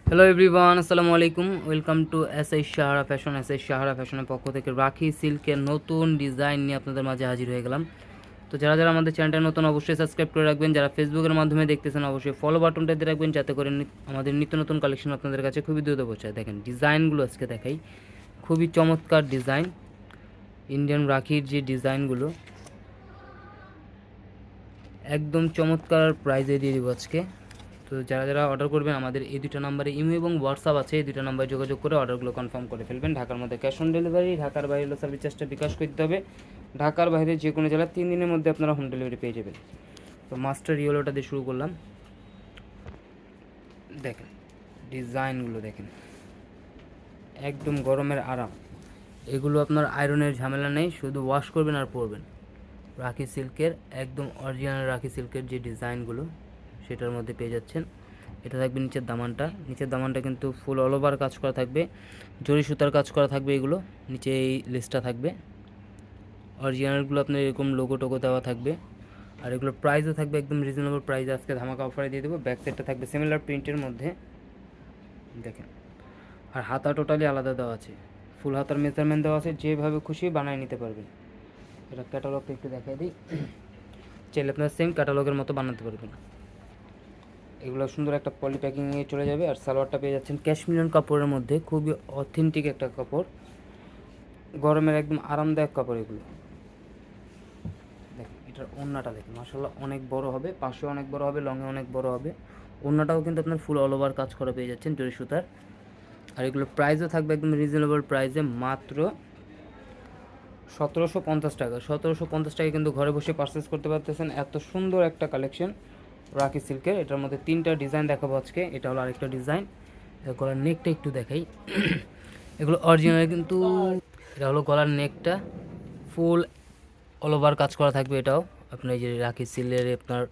Hello everyone, আসসালামু আলাইকুম। Welcome to SS Sahara fashion. SS Sahara ফ্যাশনের পক্ষ থেকে রাখি সিল্কের নতুন ডিজাইন নিয়ে আপনাদের মাঝে হাজির হয়ে গেলাম। তো যারা যারা আমাদের চ্যানেলটা নতুন অবশ্যই সাবস্ক্রাইব করে রাখবেন, যারা ফেসবুকের মাধ্যমে দেখতেছেন অবশ্যই ফলো বাটনটা দিয়ে রাখবেন, যাতে করে আমাদের নিত্য নতুন কালেকশন আপনাদের কাছে খুবই দ্রুত পৌঁছায়। দেখেন ডিজাইনগুলো আজকে দেখাই, খুবই চমৎকার ডিজাইন। ইন্ডিয়ান রাখির যে ডিজাইনগুলো একদম চমৎকার প্রাইজে দিয়ে দিব আজকে। তো যারা যারা অর্ডার করবেন আমাদের এই দুটো নাম্বারে ইমো এবং হোয়াটসঅ্যাপ আছে, এই দুটো নাম্বারে যোগাযোগ করে অর্ডারগুলো কনফার্ম করে ফেলবেন। ঢাকার মধ্যে ক্যাশ অন ডেলিভারি, ঢাকার বাইরে হলো সার্ভিস চার্জটা বিকাশ করতে হবে। ঢাকার বাইরে যে কোনো জেলা 3 দিনের মধ্যে আপনারা হোম ডেলিভারি পেয়ে যাবেন। তো মাস্টার ইয়েলোটা দিয়ে শুরু করলাম। দেখেন ডিজাইনগুলো দেখেন, একদম গরমের আরাম। এগুলো আপনার আয়রনের ঝামেলা নেই, শুধু ওয়াশ করবেন আর পরবেন। রাখি সিল্কের একদম অরিজিনাল রাখি সিল্কের যে ডিজাইনগুলো সেটার মধ্যে পেয়ে যাচ্ছেন। এটা থাকবে নিচের দামানটা কিন্তু ফুল অল ওভার কাজ করা থাকবে, জরি সুতার কাজ করা থাকবে। এগুলো নিচে এই লেসটা থাকবে, অরিজিনালগুলো আপনার এরকম লোগো টোগো দেওয়া থাকবে। আর এগুলোর প্রাইসও থাকবে একদম রিজনেবল প্রাইস, আজকে ধামাকা অফারে দিয়ে দেবো। ব্যাক সাইডটা থাকবে সিমিলার প্রিন্টের মধ্যে দেখেন। আর হাতা টোটালি আলাদা দেওয়া আছে, ফুল হাতার মেজারমেন্ট দেওয়া আছে, যেভাবে খুশি বানিয়ে নিতে পারবেন। এটা ক্যাটালগটা একটু দেখাই দিই, চাইলে আপনার সেম ক্যাটালগের মতো বানাতে পারবেন। এগুলো সুন্দর একটা পলি প্যাকিংয়ে চলে যাবে। আর সালোয়ারটা পেয়ে যাচ্ছেন ক্যাশমিলিয়ন কাপড়ের মধ্যে, খুবই অথেন্টিক একটা কাপড়, গরমের একদম আরামদায়ক কাপড় এগুলো। দেখেন এটার ওড়নাটা দেখেন, মাশাআল্লাহ অনেক বড় হবে, পাশে অনেক বড় হবে, লংয়ে অনেক বড় হবে। ওড়নাটাও কিন্তু আপনার ফুল অল ওভার কাজ করা পেয়ে যাচ্ছেন জরি সুতার। আর এগুলোর প্রাইসও থাকবে একদম রিজনেবল প্রাইসে, মাত্র 1750 টাকা। 1750 টাকায় কিন্তু ঘরে বসে পারচেস করতে পারতেছেন এত সুন্দর একটা কালেকশন রাখি সিল্কের। এটার মধ্যে 3টা ডিজাইন দেখাবো আজকে। এটা হলো আরেকটা ডিজাইন, গলার নেকটা একটু দেখাই। এগুলো অরিজিনাল কিন্তু। এটা হলো গলার নেকটা, ফুল অল ওভার কাজ করা থাকবে। এটাও আপনার এই যে রাখি সিলের আপনার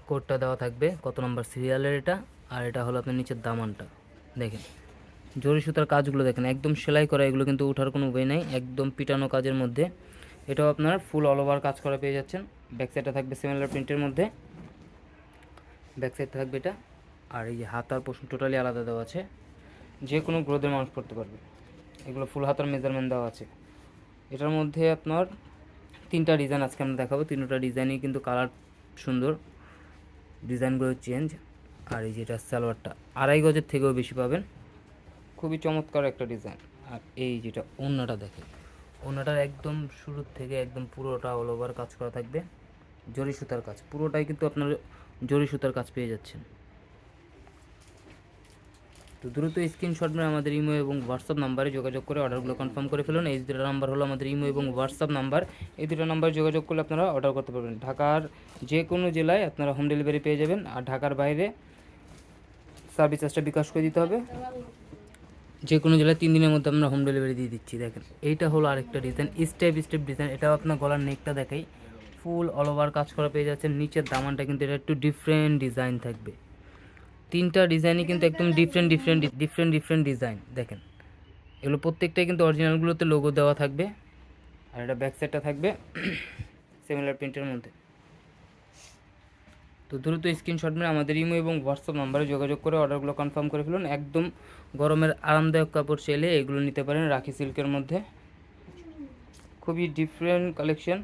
কোডটা দেওয়া থাকবে, কত নম্বর সিরিয়ালের এটা। আর এটা হলো আপনার নিচের দামানটা দেখেন, জরি সুতার কাজগুলো দেখেন একদম সেলাই করা, এগুলো কিন্তু ওঠার কোনো ওয়ে নাই, একদম পিটানো কাজের মধ্যে। এটাও আপনার ফুল অল ওভার কাজ করা পেয়ে যাচ্ছেন। ব্যাক সাইডটা থাকবে সিমিলার প্রিন্টের মধ্যে, ব্যাক সাইড থাকবে এটা। আর এই যে হাতার পোর্শন টোটালি আলাদা দেওয়া আছে, যে কোনো গ্রোথের মানুষ করতে পারবে। এগুলো ফুল হাতার মেজারমেন্ট দেওয়া আছে। এটার মধ্যে আপনার 3টা ডিজাইন আজকে আমরা দেখাবো। 3টা ডিজাইনই কিন্তু কালার সুন্দর, ডিজাইনগুলো চেঞ্জ। আর এই যেটা সালোয়ারটা 2.5 গজের থেকেও বেশি পাবেন, খুবই চমৎকার একটা ডিজাইন। আর এই যেটা ওড়নাটা দেখে, ওড়নাটার একদম শুরুর থেকে একদম পুরোটা অল ওভার কাজ করা থাকবে, জরি সুতার কাজ, পুরোটাই কিন্তু আপনার জরি সুতার কাজ পেয়ে যাচ্ছেন। তো দ্রুত স্ক্রিনশট নিয়ে আমাদের ইমো এবং হোয়াটসঅ্যাপ নাম্বারে যোগাযোগ করে অর্ডারগুলো কনফার্ম করে ফেলুন। এই দুটো নাম্বার হলো আমাদের ইমো এবং হোয়াটসঅ্যাপ নাম্বার। এই দুটো নাম্বারে যোগাযোগ করলে আপনারা অর্ডার করতে পারবেন। ঢাকার যে কোনো জেলায় আপনারা হোম ডেলিভারি পেয়ে যাবেন। আর ঢাকার বাইরে সার্ভিস চার্জটা বিকাশ করে দিতে হবে। যে কোনো জেলায় 3 দিনের মধ্যে আমরা হোম ডেলিভারি দিয়ে দিচ্ছি। দেখেন এইটা হলো আরেকটা ডিজাইন, স্টেপ ডিজাইন। এটাও আপনার গলার নেকটা দেখাই, ফুল অল ওভার কাজ করা পেয়ে যাচ্ছেন। নিচের দামানটা কিন্তু এটা একটু ডিফারেন্ট ডিজাইন থাকবে। 3টা ডিজাইনই কিন্তু একদম ডিফারেন্ট ডিজাইন দেখেন। এগুলো প্রত্যেকটাই কিন্তু অরিজিনালগুলোতে লোগো দেওয়া থাকবে। আর এটা ব্যাক সাইডটা থাকবে সিমিলার প্রিন্টের মধ্যে। তো দ্রুত স্ক্রিনশট নিয়ে আমাদের ইমো এবং হোয়াটসঅ্যাপ নাম্বারে যোগাযোগ করে অর্ডারগুলো কনফার্ম করে ফেলুন। একদম গরমের আরামদায়ক কাপড় চাইলে এগুলো নিতে পারেন রাখি সিল্কের মধ্যে। খুবই ডিফারেন্ট কালেকশন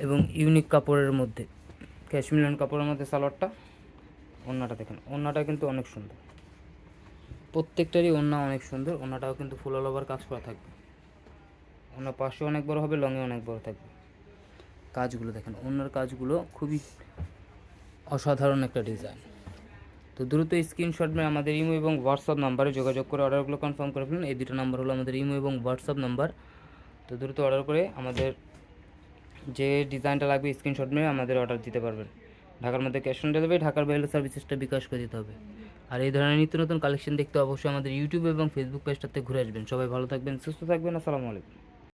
এবং ইউনিক কাপড়ের মধ্যে, ক্যাশমিলিয়ন কাপড়ের মধ্যে সালোয়ারটা। ওড়নাটা দেখেন, ওড়নাটা কিন্তু অনেক সুন্দর, প্রত্যেকটারই ওড়না অনেক সুন্দর। ওড়নাটাও কিন্তু ফুল অল ওভার কাজ করা থাকবে। ওড়নার পাশে অনেক বড় হবে, লংয়ে অনেক বড় থাকবে। কাজগুলো দেখেন, ওড়নার কাজগুলো খুবই অসাধারণ একটা ডিজাইন। তো দ্রুত স্ক্রিনশট নিয়ে আমাদের ইমো এবং হোয়াটসঅ্যাপ নাম্বারে যোগাযোগ করে অর্ডারগুলো কনফার্ম করে ফেলুন। এই দুটো নাম্বার হলো আমাদের ইমো এবং হোয়াটসঅ্যাপ নাম্বার। তো দ্রুত অর্ডার করে আমাদের যে ডিজাইনটা লাগবে স্ক্রিনশট নিয়ে আমাদের অর্ডার দিতে পারবেন। ঢাকার মধ্যে ক্যাশ অন ডেলিভারি, ঢাকার বাইরে সার্ভিসেসটা বিকাশ করে দিতে হবে। আর এই ধরনের নিত্য নতুন কালেকশন দেখতে অবশ্যই আমাদের ইউটিউব এবং ফেসবুক পেজটাতে ঘুরে আসবেন। সবাই ভালো থাকবেন, সুস্থ থাকবেন। আসসালামু আলাইকুম।